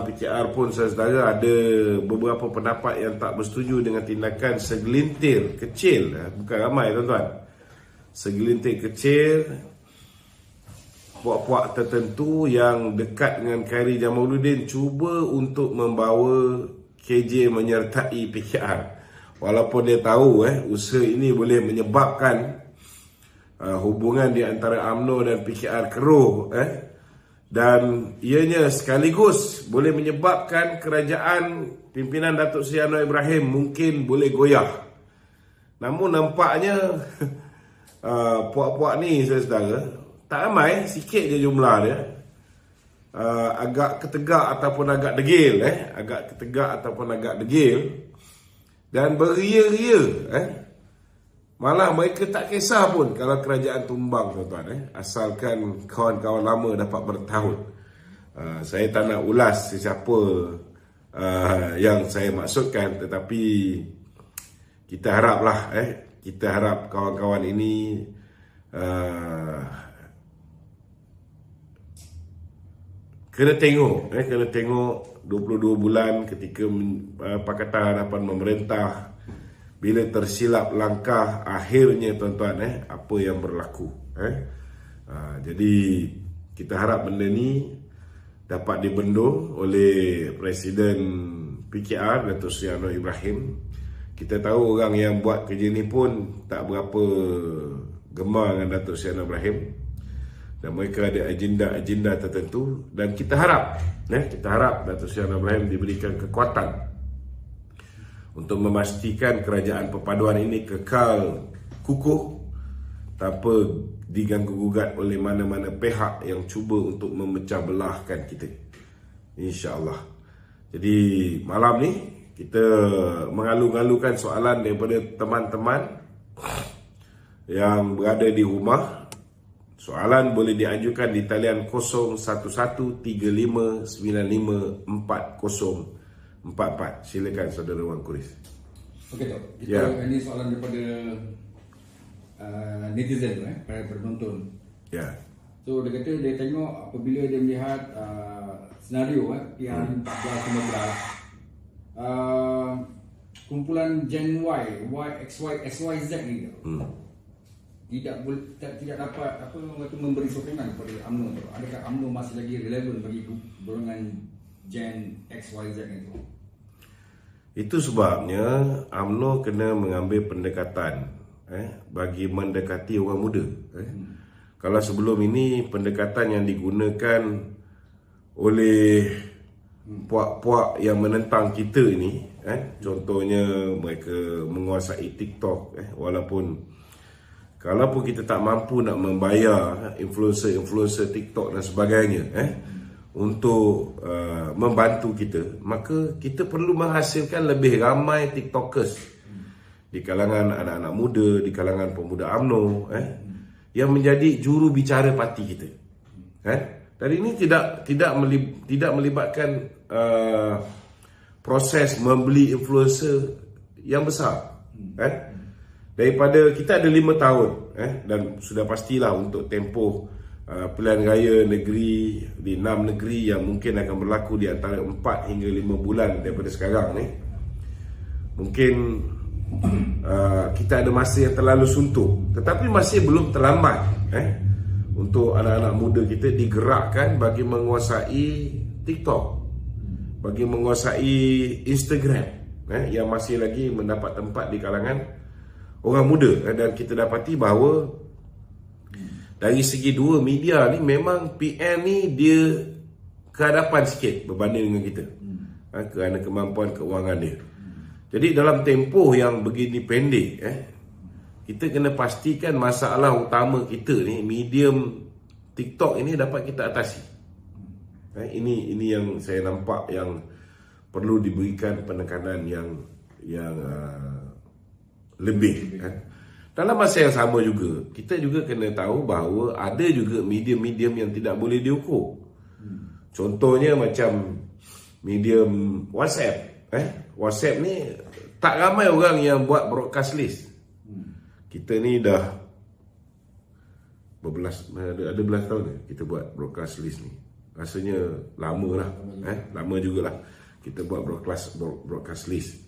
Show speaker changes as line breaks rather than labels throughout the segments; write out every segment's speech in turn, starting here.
PKR pun saudara ada beberapa pendapat yang tak bersetuju dengan tindakan segelintir kecil, bukan ramai tuan-tuan, segelintir kecil puak-puak tertentu yang dekat dengan Khairi Jamaluddin cuba untuk membawa KJ menyertai PKR, walaupun dia tahu usaha ini boleh menyebabkan hubungan di antara UMNO dan PKR keruh, dan ianya sekaligus boleh menyebabkan kerajaan pimpinan Datuk Seri Anwar Ibrahim mungkin boleh goyah. Namun nampaknya puak-puak ni saudara tak ramai, sikit je jumlah dia. Agak ketegak ataupun agak degil, agak ketegak ataupun agak degil dan beria-ria, malah mereka tak kisah pun kalau kerajaan tumbang tuan-tuan, asalkan kawan-kawan lama dapat bertaut. Saya tak nak ulas sesiapa yang saya maksudkan, tetapi kita haraplah kita harap kawan-kawan ini kena tengok 22 bulan ketika Pakatan Harapan memerintah, bila tersilap langkah akhirnya tuan-tuan, apa yang berlaku. Jadi kita harap benda ni dapat dibendung oleh Presiden PKR Datuk Seri Anwar Ibrahim. Kita tahu orang yang buat kerja ni pun tak berapa gemar dengan Datuk Seri Anwar Ibrahim, dan mereka ada agenda-agenda tertentu, dan kita harap Datuk Seri Anwar Ibrahim diberikan kekuatan untuk memastikan kerajaan perpaduan ini kekal kukuh tanpa diganggu-gugat oleh mana-mana pihak yang cuba untuk memecah belahkan kita, insya-Allah. Jadi malam ni kita mengalu-alukan soalan daripada teman-teman yang berada di rumah. Soalan boleh diajukan di talian 0135954044. Silakan saudara Wan Kuris.
Okey Tok, kita ini soalan daripada netizen, para penonton.
Ya.
So dia kata dia tengok apabila dia melihat senario PR14-15, kumpulan Gen Y, XYZ ni tidak dapat memberi sokongan kepada UMNO. Adakah UMNO masih lagi relevan bagi golongan Gen XYZ itu?
Itu sebabnya UMNO kena mengambil pendekatan bagi mendekati orang muda. Kalau sebelum ini pendekatan yang digunakan oleh puak-puak yang menentang kita ini, contohnya mereka menguasai TikTok, walaupun kalaupun kita tak mampu nak membayar influencer TikTok dan sebagainya untuk membantu kita, maka kita perlu menghasilkan lebih ramai TikTokers di kalangan anak-anak muda, di kalangan pemuda UMNO yang menjadi juru bicara parti kita. Dan ini tidak melibatkan proses membeli influencer yang besar. Daripada kita ada 5 tahun dan sudah pastilah untuk tempoh pilihan raya negeri di 6 negeri yang mungkin akan berlaku di antara 4 hingga 5 bulan daripada sekarang ni. Mungkin kita ada masa yang terlalu suntuk, tetapi masih belum terlambat untuk anak-anak muda kita digerakkan bagi menguasai TikTok, bagi menguasai Instagram yang masih lagi mendapat tempat di kalangan orang muda. Dan kita dapati bahawa dari segi dua media ni memang PN ni dia kehadapan sikit berbanding dengan kita, kerana kemampuan keuangan dia. Jadi dalam tempoh yang begini pendek, kita kena pastikan masalah utama kita ni, medium TikTok ini dapat kita atasi. Ini yang saya nampak yang perlu diberikan penekanan yang lebih. Dalam masa yang sama juga, kita juga kena tahu bahawa ada juga medium-medium yang tidak boleh diukur. Contohnya macam medium WhatsApp. WhatsApp ni tak ramai orang yang buat broadcast list. Kita ni dah ada belas tahun kita buat broadcast list ni. rasanya lama lah, lama jugalah kita buat broadcast list.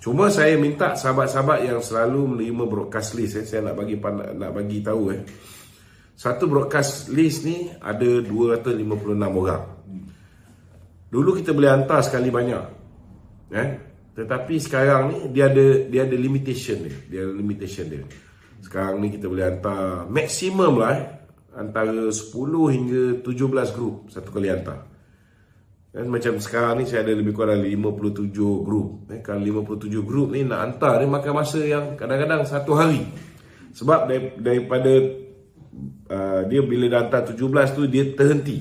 Cuma saya minta sahabat-sahabat yang selalu menerima broadcast list, saya nak bagi tahu, satu broadcast list ni ada 256 orang. Dulu kita boleh hantar sekali banyak, tetapi sekarang ni dia ada limitation dia. Sekarang ni kita boleh hantar maksimum lah, antara 10 hingga 17 grup satu kali hantar. Macam sekarang ni saya ada lebih kurang 57 grup. Kalau 57 grup ni nak hantar, dia makan masa yang kadang-kadang 1 hari. Sebab daripada dia bila dah hantar 17 tu dia terhenti,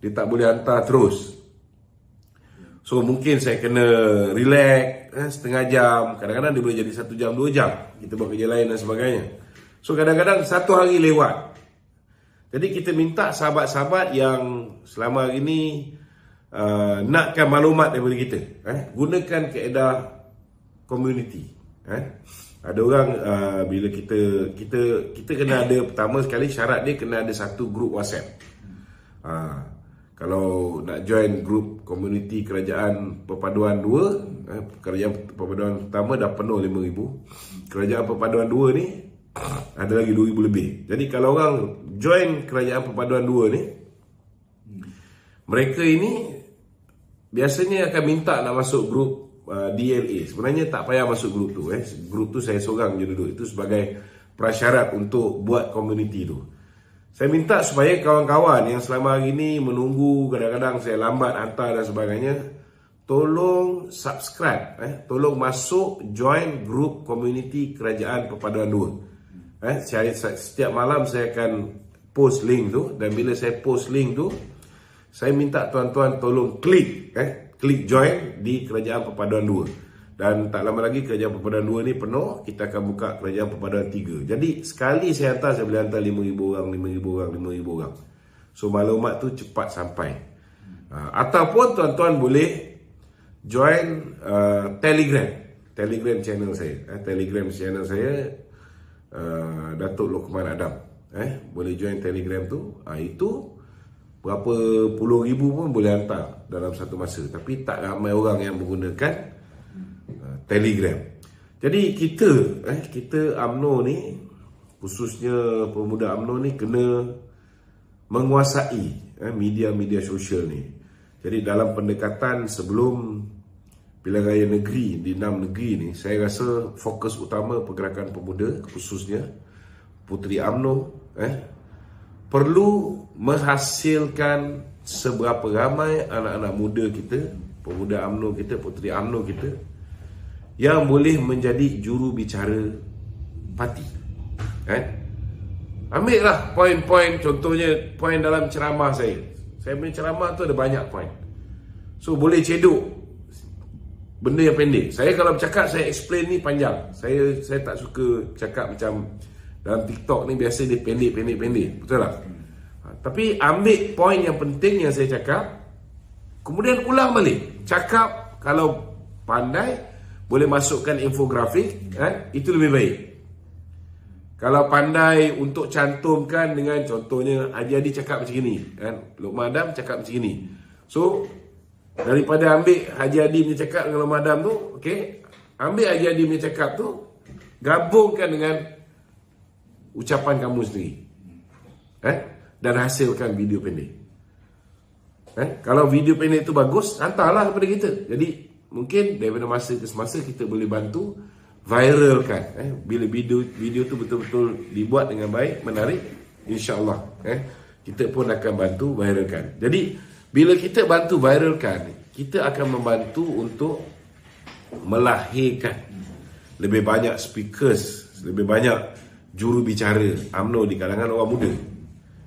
dia tak boleh hantar terus. So mungkin saya kena relax setengah jam. Kadang-kadang dia boleh jadi 1 jam 2 jam, kita buat kerja lain dan sebagainya. So kadang-kadang 1 hari lewat. Jadi kita minta sahabat-sahabat yang selama hari ini nakkan maklumat daripada kita, gunakan kaedah community. Ada orang bila kita kena ada, pertama sekali syarat dia kena ada satu grup WhatsApp. Kalau nak join grup community Kerajaan Perpaduan 2, Kerajaan Perpaduan pertama dah penuh 5,000. Kerajaan Perpaduan 2 ni ada lagi 2,000 lebih. Jadi kalau orang join Kerajaan Perpaduan 2 ni, mereka ini biasanya akan minta nak masuk grup DLA. Sebenarnya tak payah masuk grup tu. Grup tu saya seorang je duduk. Itu sebagai prasyarat untuk buat community tu. Saya minta supaya kawan-kawan yang selama hari ini menunggu, kadang-kadang saya lambat hantar dan sebagainya, tolong subscribe, tolong masuk join grup community Kerajaan Perpaduan 2. Setiap malam saya akan post link tu, dan bila saya post link tu, saya minta tuan-tuan tolong klik join di Kerajaan Perpaduan 2. Dan tak lama lagi Kerajaan Perpaduan 2 ni penuh, kita akan buka Kerajaan Perpaduan 3. Jadi sekali saya hantar, saya boleh hantar 5,000 orang, 5,000 orang. So maklumat tu cepat sampai. Ataupun tuan-tuan boleh join Telegram channel saya. Telegram channel saya Datuk Lokman Adam. Boleh join Telegram tu. Itu berapa puluh ribu pun boleh hantar dalam satu masa. Tapi tak ramai orang yang menggunakan Telegram. Jadi kita UMNO ni, khususnya pemuda UMNO ni, kena menguasai media-media sosial ni. Jadi dalam pendekatan sebelum pilihan raya negeri di 6 negeri ni, saya rasa fokus utama pergerakan pemuda, khususnya Puteri UMNO, perlu menghasilkan seberapa ramai anak-anak muda kita, pemuda UMNO kita, Puteri UMNO kita, yang boleh menjadi juru bicara parti. Ambil lah poin-poin, contohnya poin dalam ceramah saya. Saya punya ceramah tu ada banyak poin. So boleh cedok benda yang pendek. Saya kalau bercakap, saya explain ni panjang. Saya tak suka cakap macam dalam TikTok ni, biasa dia pendek. Betul tak? Tapi ambil poin yang penting yang saya cakap, kemudian ulang balik. Cakap, kalau pandai boleh masukkan infografik, itu lebih baik. Kalau pandai untuk cantumkan dengan, contohnya Haji Hadi cakap macam ni, Lokman Adam cakap macam ni. So daripada ambil Haji Hadi punya cakap dengan Lokman Adam tu, ambil Haji Hadi punya cakap tu, gabungkan dengan ucapan kamu sendiri, dan hasilkan video pendek. Kalau video pendek tu bagus, hantarlah kepada kita. Jadi mungkin daripada masa ke semasa kita boleh bantu viralkan. Bila video tu betul-betul dibuat dengan baik, menarik, insya-Allah kita pun akan bantu viralkan. Jadi bila kita bantu viralkan, kita akan membantu untuk melahirkan lebih banyak speakers, lebih banyak juru bicara UMNO di kalangan orang muda.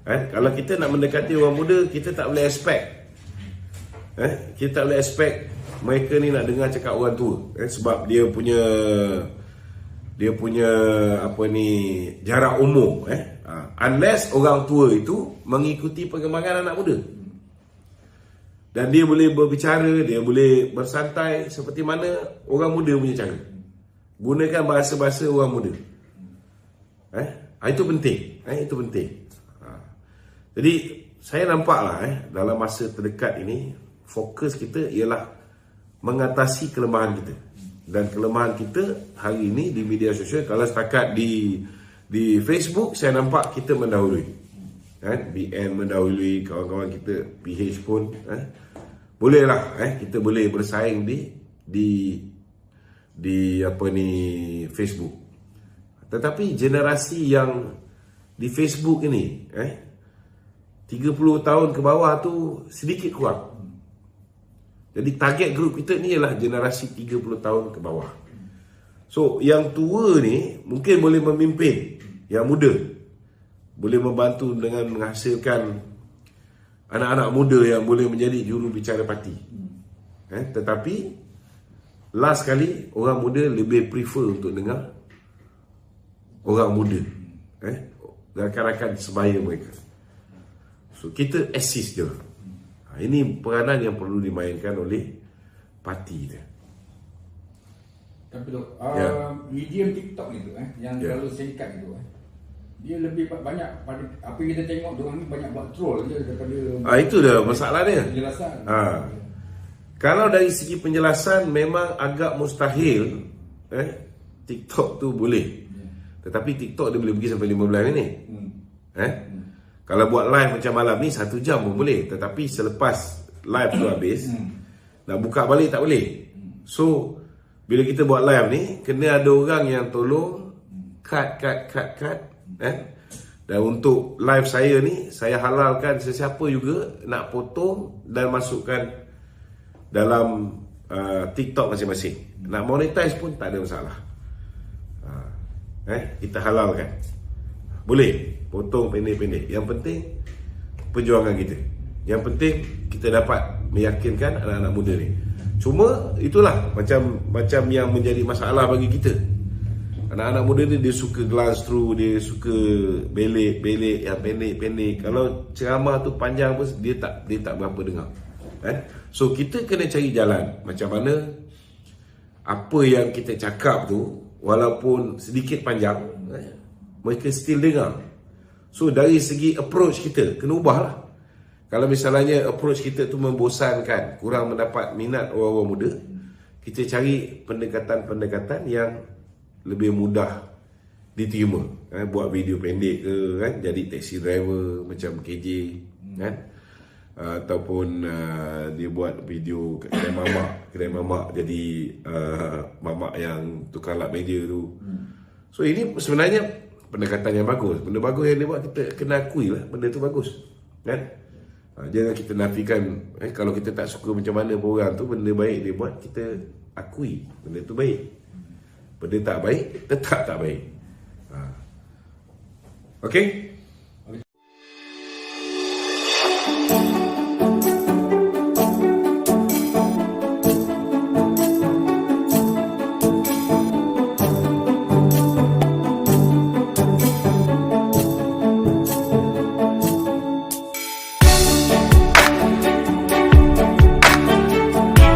Kalau kita nak mendekati orang muda, kita tak boleh expect mereka ni nak dengar cakap orang tua, sebab dia punya jarak umur, unless orang tua itu mengikuti perkembangan anak muda, dan dia boleh berbicara, dia boleh bersantai seperti mana orang muda punya cara. Gunakan bahasa-bahasa orang muda. Itu penting. Jadi saya nampaklah dalam masa terdekat ini fokus kita ialah mengatasi kelemahan kita. Dan kelemahan kita hari ini di media sosial, kalau setakat di Facebook saya nampak kita mendahului. BN mendahului, kawan-kawan kita PH pun bolehlah kita boleh bersaing di apa ni Facebook. Tetapi generasi yang di Facebook ini 30 tahun ke bawah tu sedikit kurang. Jadi target grup kita ni ialah generasi 30 tahun ke bawah. So yang tua ni mungkin boleh memimpin, yang muda boleh membantu dengan menghasilkan anak-anak muda yang boleh menjadi juru bicara parti. Tetapi last kali orang muda lebih prefer untuk dengar orang muda, rakan-rakan sebaya mereka. So kita assist je. Ini peranan yang perlu dimainkan oleh parti dia.
Tapi medium TikTok itu yang terlalu singkat itu dia lebih banyak pada apa yang kita tengok, diorang ni banyak buat troll je daripada
itu dah masalah dia.
Penjelasan.
Kalau dari segi penjelasan memang agak mustahil TikTok tu boleh. Tetapi TikTok dia boleh pergi sampai 15 minit. Kalau buat live macam malam ni 1 jam pun boleh. Tetapi selepas live tu habis nak buka balik tak boleh. So bila kita buat live ni kena ada orang yang tolong cut. Dan untuk live saya ni, saya halalkan sesiapa juga nak potong dan masukkan dalam TikTok masing-masing. Nak monetize pun tak ada masalah. Kita halalkan. Boleh potong pendek-pendek. Yang penting perjuangan kita. Yang penting kita dapat meyakinkan anak-anak muda ni. Cuma itulah macam yang menjadi masalah bagi kita. Anak-anak muda ni dia suka glance through, dia suka belik yang pendek-pendek. Kalau ceramah tu panjang pun dia tak berapa dengar. So kita kena cari jalan macam mana apa yang kita cakap tu walaupun sedikit panjang mereka still dengar. So dari segi approach kita kena ubahlah. Kalau misalnya approach kita tu membosankan, kurang mendapat minat orang-orang muda, kita cari pendekatan-pendekatan yang lebih mudah diterima. Buat video pendek ke, jadi taxi driver macam KJ, ataupun dia buat video kedai mamak jadi mamak yang tukar lap meja tu. So ini sebenarnya pendekatan yang bagus. Benda bagus yang dia buat, kita kena akui lah benda tu bagus, jangan kita nafikan. Kalau kita tak suka macam mana pun orang tu, benda baik dia buat, kita akui benda tu baik. Benda tak baik, tetap tak baik. Okay?